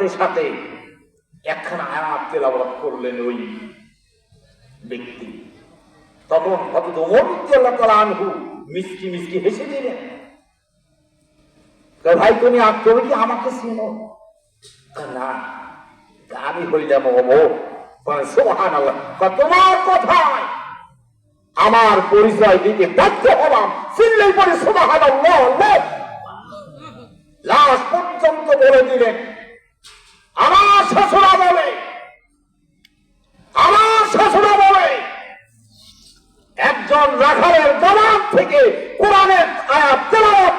সাথে সাথে একখানা আয়াত তেলাওয়াত করলেন ওই ব্যক্তি। তখন হযরত ওমর রাদিয়াল্লাহু তাআলা আনহু মিষ্টি মিষ্টি হেসে দিলেন। ভাই তুমি কি আমাকে চিনো? না, আমি হইলাম ওমর। সুবহানাল্লাহ, তোমার কথায় আমার পরিচয় দিতে বাধ্য হলাম। চিনলেই পরে সুবহানাল্লাহ। লাশ পর্যন্ত বলে দিলেন। আমার শ্বশুরা বলে একজন রাখালের জবান থেকে কোরআনের আয়াত তেলাওয়াত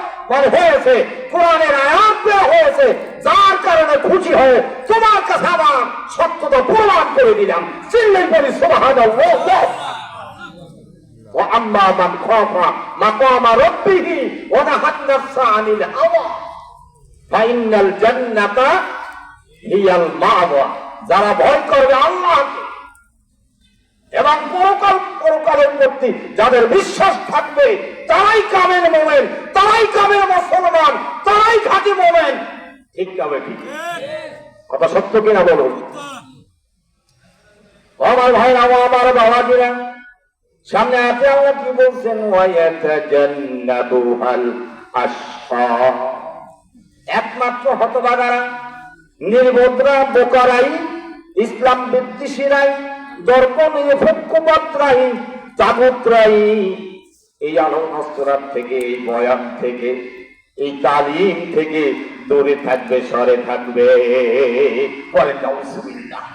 হয়েছে, কোরআনের আয়াত দেওয়া হয়েছে, যার কারণে খুশি হয়ে তোমার কাছে আমার সত্যতা প্রমাণ করে দিলাম। চিনলেই পরে সুবহানাল্লাহ। وأما من خاف مقام ربه ونهى النفس عن الهوى فإن الجنة هي المأوى। যারা ভয় করবে আল্লাহকে এবং পরকালের প্রতি যাদের বিশ্বাস থাকবে, তারাই কামেল মোমেন, তারাই কামেল মুসলমান, তারাই খাঁটি মোমেন। ঠিক তবে ঠিক কথা সত্য কিনা বলুন আমার ভাইরা, আমার বাবাজিরা। সামনে আছে আল্লাহ কি বলছেন? ওয়ায়াতাজান্নাবুহাল আশকা। একমাত্র হতভাগারা, নির্বোধরা, বোকারাই, ইসলাম বিদ্বেষীরাই, দর্প নিরপেক্ষপাত্রাই, জাগতরাই এই আলোচনার থেকে, এই বয়ান থেকে, এই তালিম থেকে দূরে থাকবে, সরে থাকবে। বলে নাউযুবিল্লাহ।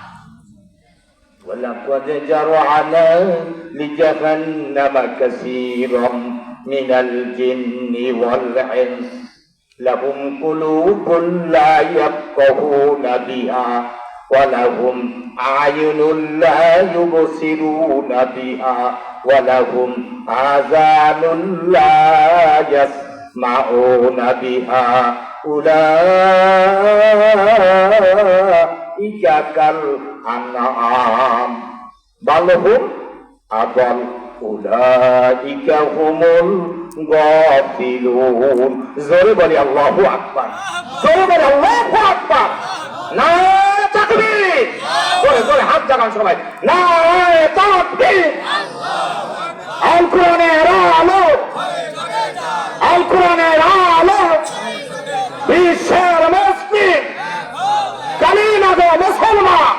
ولقد جرعنا لجهنم كثيرا من الجن والإنس لهم قلوب لا يفقهون بها ولهم أعين لا يبصرون بها ولهم آذان لا يسمعون بها أولئك كالأنعام بل هم أضل أولئك هم الغافلون। জোরে বলি আল্লাহু আকবার, জোরে বলি আল্লাহু আকবার। নারে তাকবীর, জোরে জোরে হাত জাগান সবাই। নারে তাকবীর। আল কোরআনের আলো, আল কোরআনের আলো, বিশ্বের মুসলিম কালিমা গো মুসলমান।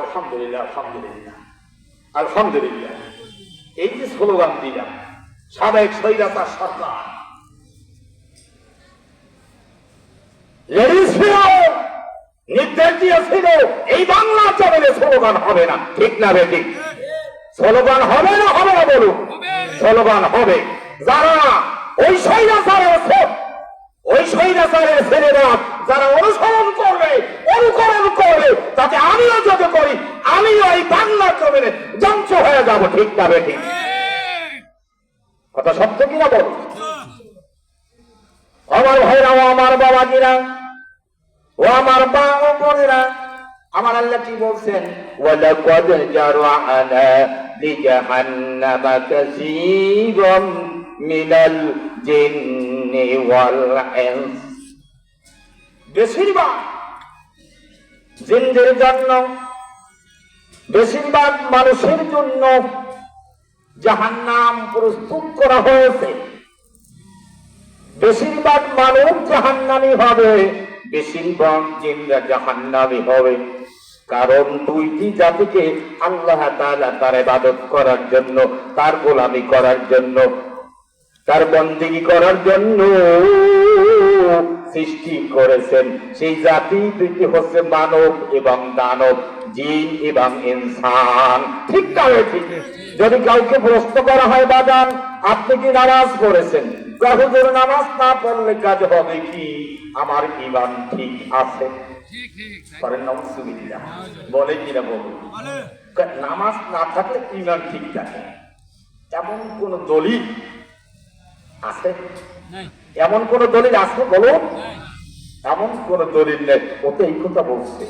আলহামদুলিল্লাহ, আলহামদুলিল্লাহ, আলহামদুলিল্লাহ। এই যে স্লোগান দিলাম, সাবেক স্বৈরাচার সরকার নির্দেশ দিয়েছিল এই বাংলা জমিনে স্লোগান হবে না। ঠিক না রে? ঠিক। স্লোগান হবে না, হবে না বলুন? স্লোগান হবে। যারা ওই স্বৈরাচারের ছেলেরা যারা অনুসরণ করবে, অনুকরণ করবে, তাতে আমিও যদি করি, আমিও এই বাংলা জমিনে ধ্বংস হয়ে যাব। ঠিক না রে? ঠিক। কথা সত্য কিনা বলুন আমার ভাইরা, ও আমার বাবাজিরা, ও আমার মা ও বোনেরা। আমার আল্লাহ কি বলছেন? ওয়ালাকাদ জারআনা লিজাহান্নামা কাসীরাম মিনাল জিন্নি ওয়াল ইনস। বেশিরভাগ জিনদের জন্য, বেশিরভাগ মানুষের জন্য জাহান্নাম প্রস্তুত করা হয়েছে। বেশিরভাগ মানুষ জাহান্নামী হবে, বেশিরভাগ জিনরা জাহান্নামী হবে। কারণ দুইটি জাতিকে আল্লাহ তাআলা তার ইবাদত করার জন্য, তার গোলামি করার জন্য, তার বন্দেগী করার জন্য সৃষ্টি করেছেন। সেই জাতি দুইটি হচ্ছে মানব এবং দানব, জিন এবং ইনসান। ঠিক না? ঠিক। যদি কাউকে প্রশ্ন করা হয়, বাজান আপনি কি নামাজ পড়েছেন? হুজুর নামাজ না পড়লে কাজ হবে কি? আমার ঈমান ঠিক আছে। বলে কিনা বলুন? নামাজ না থাকলে ঈমান ঠিক থাকে এমন কোন দলিল আছে? এমন কোন দলিল আছে বলুন? এমন কোন দলিল নেই। ওতে এই কথা বলছে,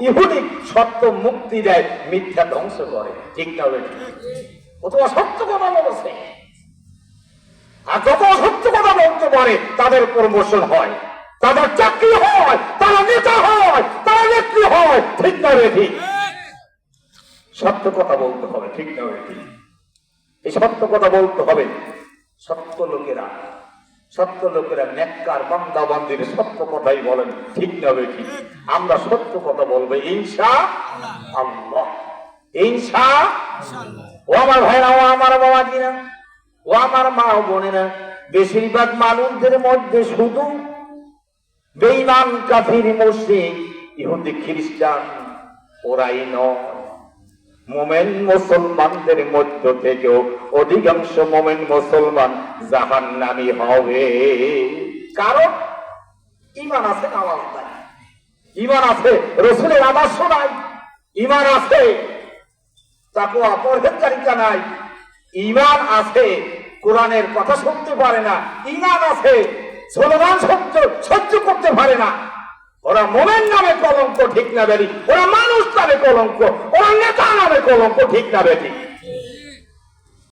ইহুদি সত্য মুক্তি দেয়, মিথ্যা ধ্বংস করে। ঠিক না? ও তোমার সত্য কথা বলছে। আর যত সত্য কথা বলতে পারে তাদের প্রমোশন হয়, তাদের চাকরি হয়, তারা নেতা হয়, তারা নেত্রী হয়। ঠিক না বেঠি? সত্য কথা বলতে হবে। ঠিক না বেঠি? এই সত্য কথা বলতে হবে। সত্য লোকেরা নেককার বান্দা বান্দির সত্য কথাই বলেন। ঠিক না বেঠি? আমরা সত্য কথা বলবো ইনশাআল্লাহ। ও আমার ভাইরা, ও আমার বাবাজিরা, ও আমার মা ও বোনেরা, বেশিরভাগ মানুষদের মধ্যে শুধু বেঈমান, কাফির, মুশরিক, ইহুদি, খ্রিস্টান ওরাই নয়, মুমিন মুসলমানদের মধ্য থেকেও অধিকাংশ মুমিন মুসলমান জাহান্নামী হবে। কারণ ঈমান আছে, নামাজ নাই, ঈমান আছে, রাসূলের আদর্শ নাই, ঈমান আছে, তাকওয়া পরহেজগারিতা নাই, ঈমান আছে, কোরআনের কথা শুনতে পারে না, ঈমান আছে, স্লোগান সহ্য করতে পারে না। ওরা মুমিন নামে কলঙ্ক। ঠিক না বেঠি? ওরা মানুষ নামে কলঙ্ক, ওরা নেতা নামে কলঙ্ক। ঠিক না বেঠি?